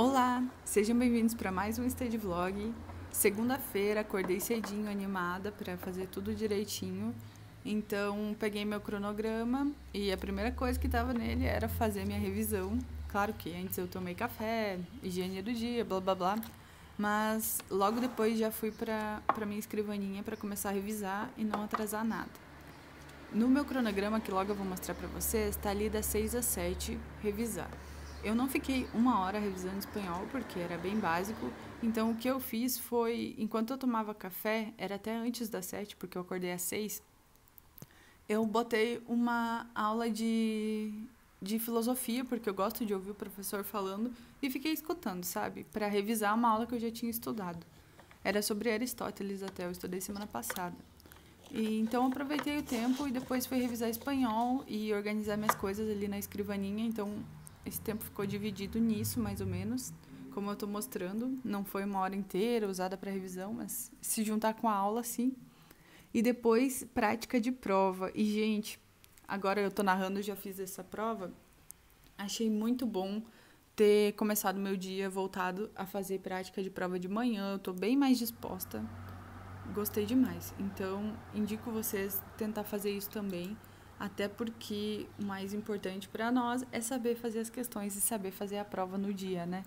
Olá, sejam bem-vindos para mais um Stage Vlog. Segunda-feira, acordei cedinho, animada para fazer tudo direitinho. Então, peguei meu cronograma e a primeira coisa que estava nele era fazer minha revisão. Claro que antes eu tomei café, higiene do dia, blá blá blá. Mas logo depois já fui para minha escrivaninha para começar a revisar e não atrasar nada. No meu cronograma, que logo eu vou mostrar para vocês, está ali das 6 às 7, revisar. Eu não fiquei uma hora revisando espanhol, porque era bem básico. Então, o que eu fiz foi, enquanto eu tomava café, era até antes das 7, porque eu acordei às 6, eu botei uma aula de filosofia, porque eu gosto de ouvir o professor falando, e fiquei escutando, sabe? Para revisar uma aula que eu já tinha estudado. Era sobre Aristóteles até, eu estudei semana passada. E, então, eu aproveitei o tempo e depois fui revisar espanhol e organizar minhas coisas ali na escrivaninha. Então, esse tempo ficou dividido nisso, mais ou menos, como eu estou mostrando. Não foi uma hora inteira usada para revisão, mas se juntar com a aula, sim. E depois, prática de prova. E, gente, agora eu estou narrando, já fiz essa prova. Achei muito bom ter começado o meu dia voltado a fazer prática de prova de manhã. Eu estou bem mais disposta. Gostei demais. Então, indico vocês tentar fazer isso também, até porque o mais importante para nós é saber fazer as questões e saber fazer a prova no dia, né?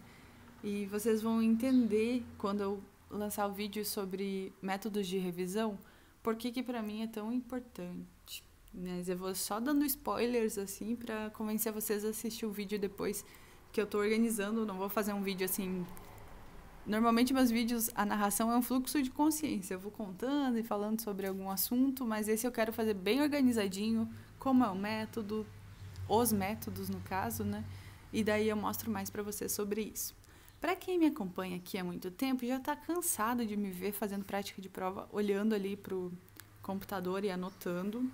E vocês vão entender quando eu lançar o vídeo sobre métodos de revisão, por que para mim é tão importante. Mas eu vou só dando spoilers assim para convencer vocês a assistir o vídeo depois que eu tô organizando. Não vou fazer um vídeo assim. Normalmente, meus vídeos, a narração é um fluxo de consciência. Eu vou contando e falando sobre algum assunto, mas esse eu quero fazer bem organizadinho, como é o método, os métodos no caso, né? E daí eu mostro mais para vocês sobre isso. Para quem me acompanha aqui há muito tempo, já está cansado de me ver fazendo prática de prova, olhando ali pro computador e anotando.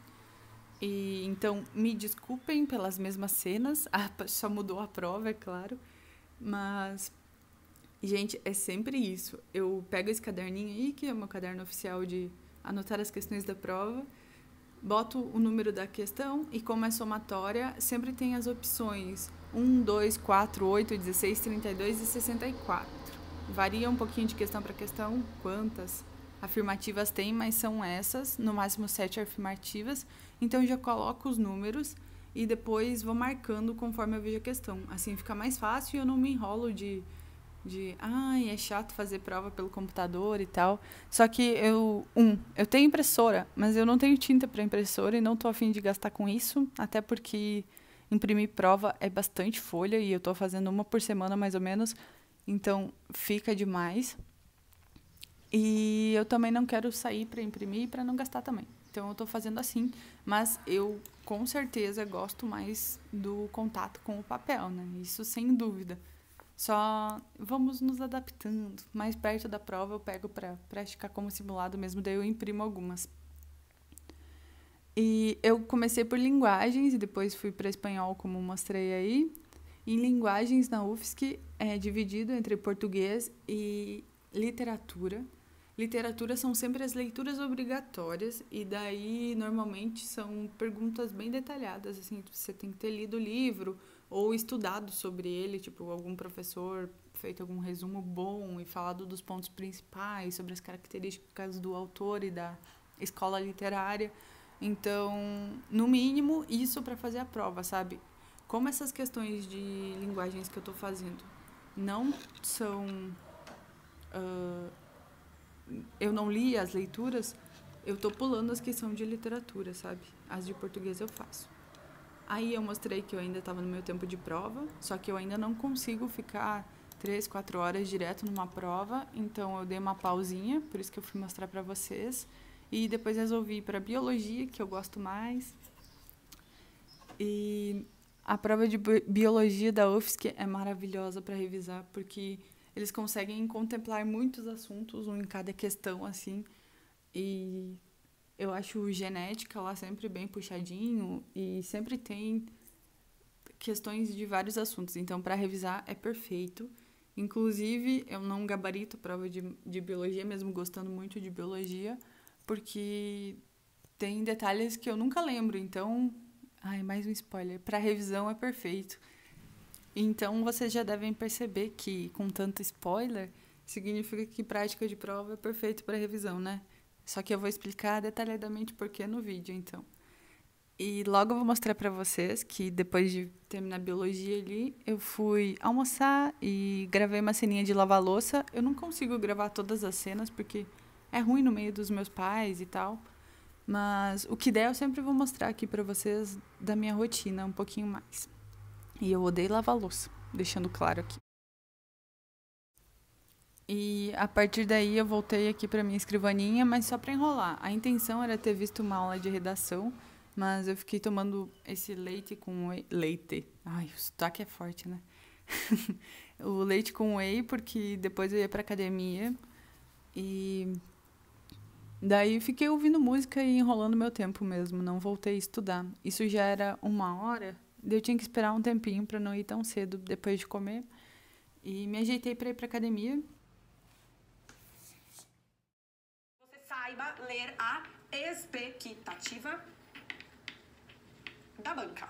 E então, me desculpem pelas mesmas cenas, só mudou a prova, é claro, mas gente, é sempre isso. Eu pego esse caderninho aí, que é o meu caderno oficial de anotar as questões da prova, boto o número da questão e, como é somatória, sempre tem as opções 1, 2, 4, 8, 16, 32 e 64. Varia um pouquinho de questão para questão, quantas afirmativas tem, mas são essas, no máximo 7 afirmativas. Então, eu já coloco os números e depois vou marcando conforme eu vejo a questão. Assim fica mais fácil e eu não me enrolo ai, é chato fazer prova pelo computador e tal. Só que eu tenho impressora, mas eu não tenho tinta para impressora e não tô a fim de gastar com isso, até porque imprimir prova é bastante folha e eu tô fazendo uma por semana mais ou menos, então fica demais. E eu também não quero sair para imprimir para não gastar também. Então eu tô fazendo assim, mas eu com certeza gosto mais do contato com o papel, né? Isso sem dúvida. Só vamos nos adaptando. Mais perto da prova eu pego para praticar como simulado mesmo, daí eu imprimo algumas. E eu comecei por linguagens e depois fui para espanhol, como mostrei aí. Em linguagens na UFSC é dividido entre português e literatura. Literatura são sempre as leituras obrigatórias e daí normalmente são perguntas bem detalhadas, assim, você tem que ter lido o livro ou estudado sobre ele, tipo, algum professor feito algum resumo bom e falado dos pontos principais, sobre as características do autor e da escola literária. Então, no mínimo, isso para fazer a prova, sabe? Como essas questões de linguagens que eu estou fazendo não são eu não li as leituras, eu tô pulando as que são de literatura, sabe? As de português eu faço. Aí eu mostrei que eu ainda estava no meu tempo de prova, só que eu ainda não consigo ficar 3, 4 horas direto numa prova, então eu dei uma pausinha, por isso que eu fui mostrar para vocês. E depois resolvi ir para biologia, que eu gosto mais. E a prova de biologia da UFSC é maravilhosa para revisar, porque eles conseguem contemplar muitos assuntos, um em cada questão, assim. E eu acho genética lá sempre bem puxadinho e sempre tem questões de vários assuntos. Então, para revisar é perfeito. Inclusive, eu não gabarito prova de biologia, mesmo gostando muito de biologia, porque tem detalhes que eu nunca lembro. Então, ai, mais um spoiler. Para revisão é perfeito. Então, vocês já devem perceber que, com tanto spoiler, significa que prática de prova é perfeito para revisão, né? Só que eu vou explicar detalhadamente por que no vídeo, então. E logo eu vou mostrar para vocês que depois de terminar biologia ali, eu fui almoçar e gravei uma ceninha de lavar louça. Eu não consigo gravar todas as cenas porque é ruim no meio dos meus pais e tal. Mas o que der eu sempre vou mostrar aqui para vocês da minha rotina um pouquinho mais. E eu odeio lavar louça, deixando claro aqui. E a partir daí eu voltei aqui para minha escrivaninha, mas só para enrolar. A intenção era ter visto uma aula de redação, mas eu fiquei tomando esse leite com whey. Leite. Ai, o sotaque é forte, né? O leite com whey, porque depois eu ia pra academia. E daí fiquei ouvindo música e enrolando meu tempo mesmo. Não voltei a estudar. Isso já era 1 hora. Daí eu tinha que esperar um tempinho para não ir tão cedo depois de comer. E me ajeitei para ir pra academia. Você saiba ler a expectativa da banca.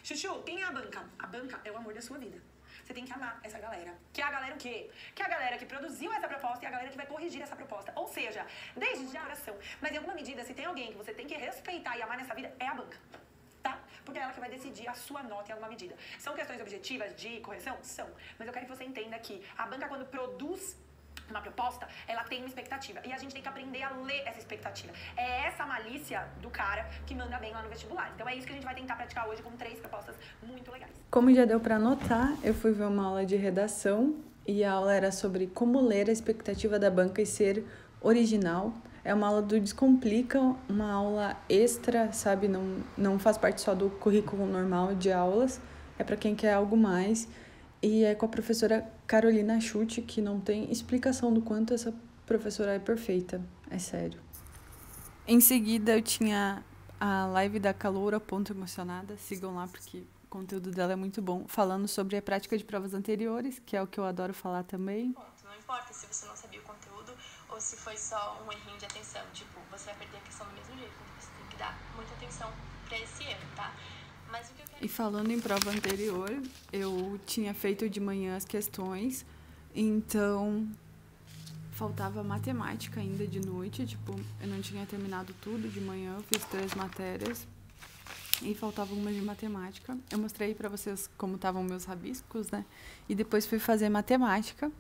Chuchu, quem é a banca? A banca é o amor da sua vida. Você tem que amar essa galera. Que é a galera o quê? Que é a galera que produziu essa proposta e a galera que vai corrigir essa proposta. Ou seja, desde já coração. Mas em alguma medida, se tem alguém que você tem que respeitar e amar nessa vida, é a banca. Tá? Porque é ela que vai decidir a sua nota em alguma medida. São questões objetivas de correção? São. Mas eu quero que você entenda que a banca, quando produz uma proposta, ela tem uma expectativa. E a gente tem que aprender a ler essa expectativa. É essa malícia do cara que manda bem lá no vestibular. Então é isso que a gente vai tentar praticar hoje com 3 propostas muito legais. Como já deu para notar, eu fui ver uma aula de redação e a aula era sobre como ler a expectativa da banca e ser original. É uma aula do Descomplica, uma aula extra, sabe? Não faz parte só do currículo normal de aulas. É para quem quer algo mais. E é com a professora Carolina Schutte, que não tem explicação do quanto essa professora é perfeita. É sério. Em seguida, eu tinha a live da Caloura Ponto Emocionada. Sigam lá, porque o conteúdo dela é muito bom. Falando sobre a prática de provas anteriores, que é o que eu adoro falar também. Não importa se você não sabia o conteúdo ou se foi só um errinho de atenção. Tipo, você vai perder a questão do mesmo jeito. Então você tem que dar muita atenção pra esse erro, tá? Mas o que eu quero... E falando em prova anterior, eu tinha feito de manhã as questões, então faltava matemática ainda de noite, tipo, eu não tinha terminado tudo de manhã, eu fiz 3 matérias e faltava uma de matemática. Eu mostrei pra vocês como estavam meus rabiscos, né? E depois fui fazer matemática,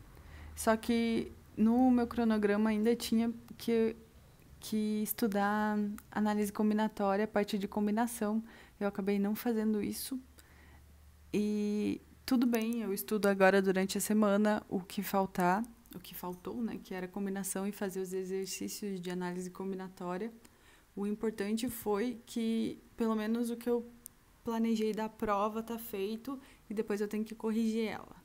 só que no meu cronograma ainda tinha que estudar análise combinatória, parte de combinação. Eu acabei não fazendo isso. E tudo bem, eu estudo agora durante a semana o que faltou, né, que era combinação e fazer os exercícios de análise combinatória. O importante foi que, pelo menos o que eu planejei da prova tá feito e depois eu tenho que corrigir ela.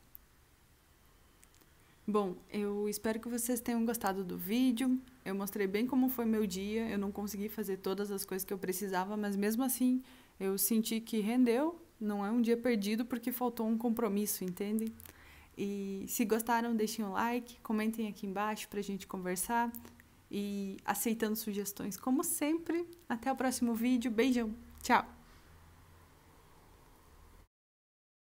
Bom, eu espero que vocês tenham gostado do vídeo. Eu mostrei bem como foi meu dia. Eu não consegui fazer todas as coisas que eu precisava, mas mesmo assim eu senti que rendeu. Não é um dia perdido porque faltou um compromisso, entende? E se gostaram, deixem um like, comentem aqui embaixo pra gente conversar. E aceitando sugestões como sempre. Até o próximo vídeo. Beijão. Tchau!